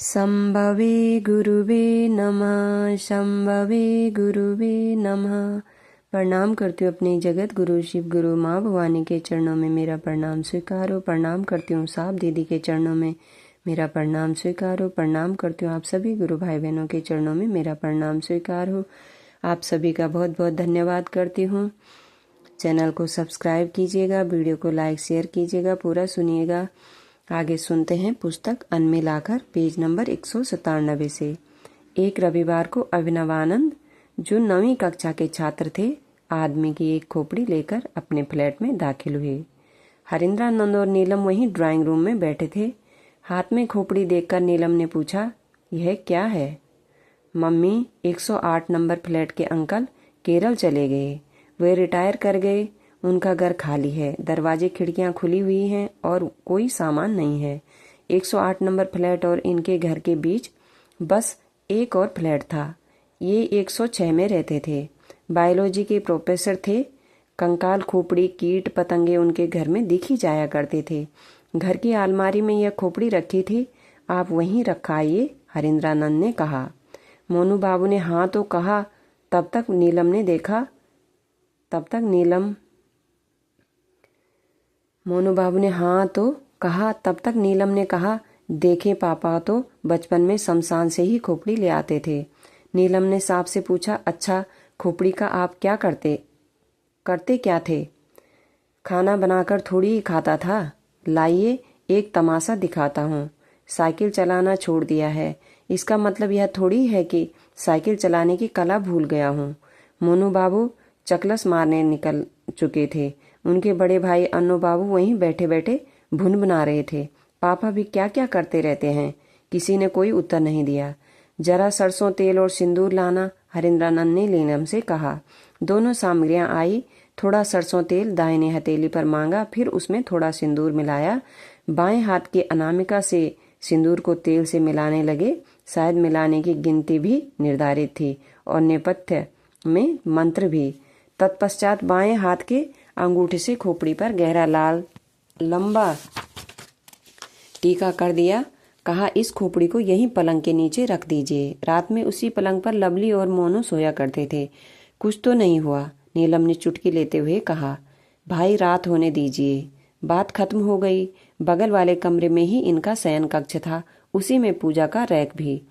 शंभवे गुरुवे नमः। शंभवे गुरुवे नमः। प्रणाम करती हूँ अपने जगत गुरु शिव गुरु माँ भवानी के चरणों में मेरा प्रणाम स्वीकारो। प्रणाम करती हूँ साहब दीदी के चरणों में मेरा प्रणाम स्वीकारो। प्रणाम करती हूँ आप सभी गुरु भाई बहनों के चरणों में मेरा प्रणाम स्वीकार हो। आप सभी का बहुत बहुत धन्यवाद करती हूँ। चैनल को सब्सक्राइब कीजिएगा, वीडियो को लाइक शेयर कीजिएगा, पूरा सुनिएगा। आगे सुनते हैं पुस्तक अन्न में लाकर पेज नंबर 197 से। एक रविवार को अभिनवानंद जो 9वीं कक्षा के छात्र थे आदमी की एक खोपड़ी लेकर अपने फ्लैट में दाखिल हुए। हरिंद्रानंद और नीलम वहीं ड्राइंग रूम में बैठे थे। हाथ में खोपड़ी देखकर नीलम ने पूछा, यह क्या है? मम्मी, 108 नंबर फ्लैट के अंकल केरल चले गए। वे रिटायर कर गए। उनका घर खाली है, दरवाजे खिड़कियां खुली हुई हैं और कोई सामान नहीं है। 108 नंबर फ्लैट और इनके घर के बीच बस एक और फ्लैट था। ये 106 में रहते थे। बायोलॉजी के प्रोफेसर थे। कंकाल खोपड़ी कीट पतंगे उनके घर में दिखी जाया करते थे। घर की अलमारी में यह खोपड़ी रखी थी, आप वहीं रखाइए, हरिंद्रानंद ने कहा। मोनू बाबू ने हाँ तो कहा। तब तक नीलम ने कहा, देखें पापा तो बचपन में शमशान से ही खोपड़ी ले आते थे। नीलम ने साहब से पूछा, अच्छा खोपड़ी का आप क्या करते क्या थे? खाना बनाकर थोड़ी ही खाता था। लाइए एक तमाशा दिखाता हूँ। साइकिल चलाना छोड़ दिया है। इसका मतलब यह थोड़ी है कि साइकिल चलाने की कला भूल गया हूँ। मोनू बाबू चकलस मारने निकल चुके थे। उनके बड़े भाई अन्नू बाबू वहीं बैठे बैठे भुन बना रहे थे। पापा भी क्या क्या करते रहते हैं? किसी ने कोई उत्तर नहीं दिया। जरा सरसों तेल और सिंदूर लाना, हरिंद्रानंद ने नीलम से कहा। दोनों सामग्रियां आई। थोड़ा सरसों तेल दाहिने हथेली पर मांगा, फिर उसमें थोड़ा सिंदूर मिलाया। बाएं हाथ के अनामिका से सिंदूर को तेल से मिलाने लगे। शायद मिलाने की गिनती भी निर्धारित थी और नेपथ्य में मंत्र भी। तत्पश्चात बाएं हाथ के अंगूठे से खोपड़ी पर गहरा लाल लंबा टीका कर दिया। कहा, इस खोपड़ी को यहीं पलंग के नीचे रख दीजिए। रात में उसी पलंग पर लवली और मोनू सोया करते थे। कुछ तो नहीं हुआ? नीलम ने चुटकी लेते हुए कहा। भाई रात होने दीजिए। बात खत्म हो गई। बगल वाले कमरे में ही इनका शयन कक्ष था, उसी में पूजा का रैक भी।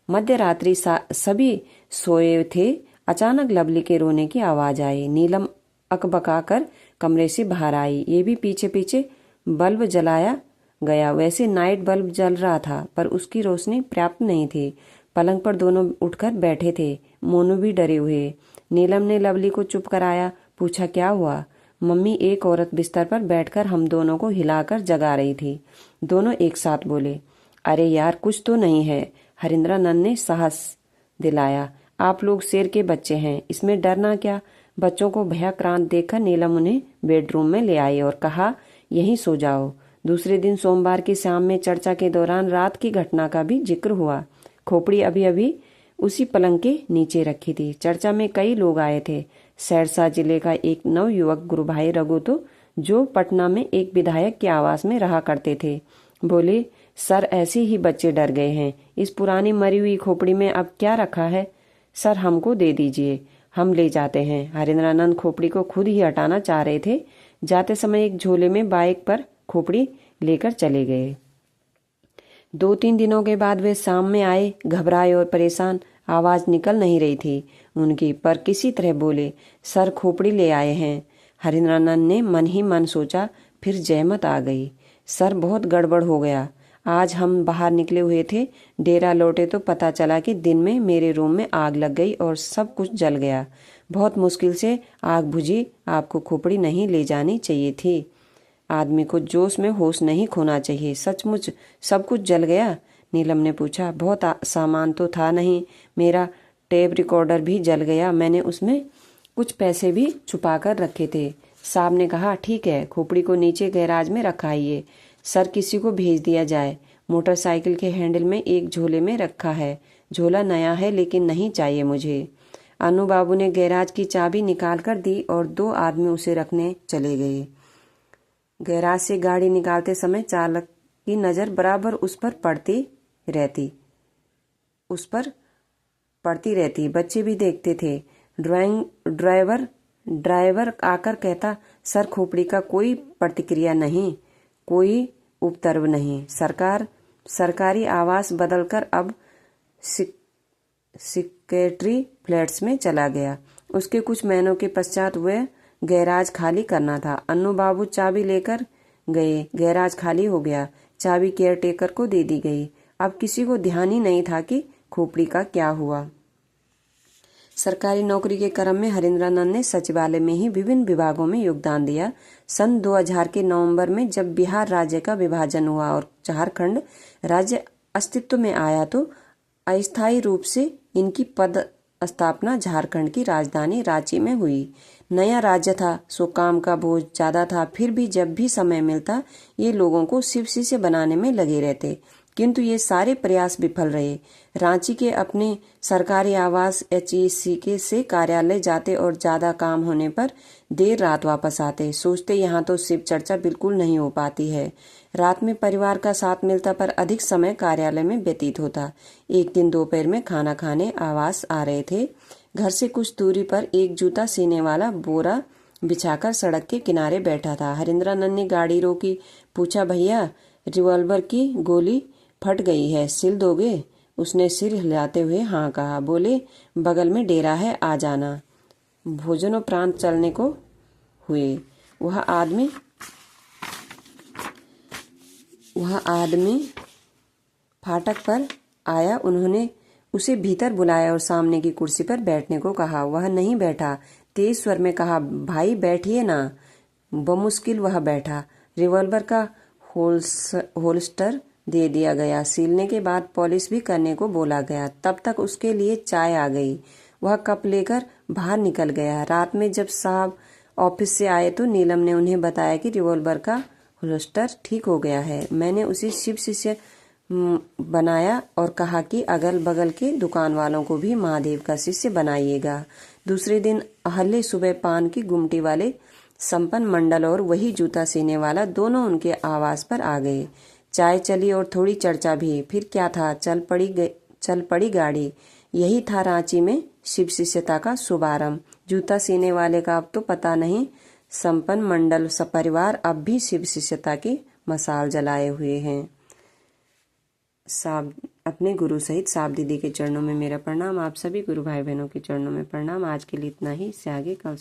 मध्य रात्रि सभी सोए थे। अचानक लवली के रोने की आवाज आई। नीलम अकबका कर कमरे से बाहर आई। ये भी पीछे पीछे बल्ब जलाया गया। वैसे नाइट बल्ब जल रहा था पर उसकी रोशनी पर्याप्त नहीं थी। पलंग पर दोनों उठकर बैठे थे। मोनू भी डरे हुए। नीलम ने लवली को चुप कराया। पूछा, क्या हुआ? मम्मी, एक औरत बिस्तर पर बैठकर हम दोनों को हिलाकर जगा रही थी। दोनों एक साथ बोले। अरे यार, कुछ तो नहीं है, हरिंद्रानंद ने साहस दिलाया। आप लोग शेर के बच्चे हैं, इसमें डरना क्या? बच्चों को भयाक्रांत देखकर नीलम उन्हें बेडरूम में ले आई और कहा, यहीं सो जाओ। दूसरे दिन सोमवार की शाम में चर्चा के दौरान रात की घटना का भी जिक्र हुआ। खोपड़ी अभी अभी उसी पलंग के नीचे रखी थी। चर्चा में कई लोग आए थे। सहरसा जिले का एक नवयुवक गुरुभाई रघु तो जो पटना में एक विधायक के आवास में रहा करते थे, बोले, सर ऐसे ही बच्चे डर गए हैं। इस पुरानी मरी हुई खोपड़ी में अब क्या रखा है? सर हमको दे दीजिए, हम ले जाते हैं। हरिंद्रानंद खोपड़ी को खुद ही हटाना चाह रहे थे। जाते समय एक झोले में बाइक पर खोपड़ी लेकर चले गए। 2-3 दिनों के बाद वे शाम में आए, घबराए और परेशान। आवाज निकल नहीं रही थी उनकी, पर किसी तरह बोले, सर खोपड़ी ले आए हैं। हरिंद्रानंद ने मन ही मन सोचा, फिर जहमत आ गई। सर बहुत गड़बड़ हो गया। आज हम बाहर निकले हुए थे, डेरा लौटे तो पता चला कि दिन में मेरे रूम में आग लग गई और सब कुछ जल गया। बहुत मुश्किल से आग बुझी। आपको खोपड़ी नहीं ले जानी चाहिए थी। आदमी को जोश में होश नहीं खोना चाहिए। सचमुच सब कुछ जल गया? नीलम ने पूछा। बहुत सामान तो था नहीं, मेरा टेप रिकॉर्डर भी जल गया। मैंने उसमें कुछ पैसे भी छुपा कर रखे थे। साहब ने कहा, ठीक है, खोपड़ी को नीचे गैराज में रखाइए। सर किसी को भेज दिया जाए। मोटरसाइकिल के हैंडल में एक झोले में रखा है। झोला नया है लेकिन नहीं चाहिए मुझे। अनु बाबू ने गैराज की चाबी निकाल कर दी और 2 आदमी उसे रखने चले गए। गैराज से गाड़ी निकालते समय चालक की नजर बराबर उस पर पड़ती रहती। उस पर पड़ती रहती। बच्चे भी देखते थे। ड्राइवर आकर कहता, सर खोपड़ी का कोई प्रतिक्रिया नहीं, कोई उपद्रव नहीं। सरकारी आवास बदलकर अब सेक्रेटरी फ्लैट्स में चला गया। उसके कुछ महीनों के पश्चात वह गैराज खाली करना था। अन्नू बाबू चाबी लेकर गए। गैराज खाली हो गया। चाबी केयरटेकर को दे दी गई। अब किसी को ध्यान ही नहीं था कि खोपड़ी का क्या हुआ। सरकारी नौकरी के क्रम में हरेंद्रानंद ने सचिवालय में ही विभिन्न विभागों में योगदान दिया। सन 2000 के नवंबर में जब बिहार राज्य का विभाजन हुआ और झारखंड राज्य अस्तित्व में आया तो अस्थायी रूप से इनकी पद स्थापना झारखंड की राजधानी रांची में हुई। नया राज्य था, सो काम का बोझ ज्यादा था। फिर भी जब भी समय मिलता ये लोगों को शिव शिष्य बनाने में लगे रहते, किंतु ये सारे प्रयास विफल रहे। रांची के अपने सरकारी आवास HEC के से कार्यालय जाते और ज्यादा काम होने पर देर रात वापस आते। सोचते यहाँ तो शिव चर्चा बिल्कुल नहीं हो पाती है। रात में परिवार का साथ मिलता पर अधिक समय कार्यालय में व्यतीत होता। एक दिन दोपहर में खाना खाने आवास आ रहे थे। घर से कुछ दूरी पर एक जूता सीने वाला बोरा बिछाकर सड़क के किनारे बैठा था। हरेंद्रानंद ने गाड़ी रोकी। पूछा, भैया रिवॉल्वर की गोली फट गई है, सिल दोगे? उसने सिर हिलाते हुए हाँ कहा। बोले, बगल में डेरा है, आ जाना। भोजनों प्रांत चलने को हुए। वह आदमी फाटक पर आया। उन्होंने उसे भीतर बुलाया और सामने की कुर्सी पर बैठने को कहा। वह नहीं बैठा। तेज स्वर में कहा, भाई बैठिए ना। बमुश्किल वह बैठा। रिवॉल्वर का होल्स्टर दे दिया गया। सीलने के बाद पॉलिश भी करने को बोला गया। तब तक उसके लिए चाय आ गई। वह कप लेकर बाहर निकल गया। रात में जब साहब ऑफिस से आए तो नीलम ने उन्हें बताया कि रिवॉल्वर का होल्स्टर ठीक हो गया है। मैंने उसे शिव शिष्य बनाया और कहा कि अगल बगल के दुकान वालों को भी महादेव का शिष्य बनाइएगा। दूसरे दिन अहल्य सुबह पान की गुमटी वाले संपन्न मंडल और वही जूता सीने वाला दोनों उनके आवास पर आ गए। चाय चली और थोड़ी चर्चा भी। फिर क्या था, चल पड़ी गाड़ी। यही था रांची में शिव शिष्यता का शुभारंभ। जूता सीने वाले का अब तो पता नहीं। संपन्न मंडल सपरिवार अब भी शिव शिष्यता की मशाल जलाए हुए हैं। अपने गुरु सहित साब दीदी के चरणों में मेरा प्रणाम। आप सभी गुरु भाई बहनों के चरणों में प्रणाम। आज के लिए इतना ही। इससे आगे कल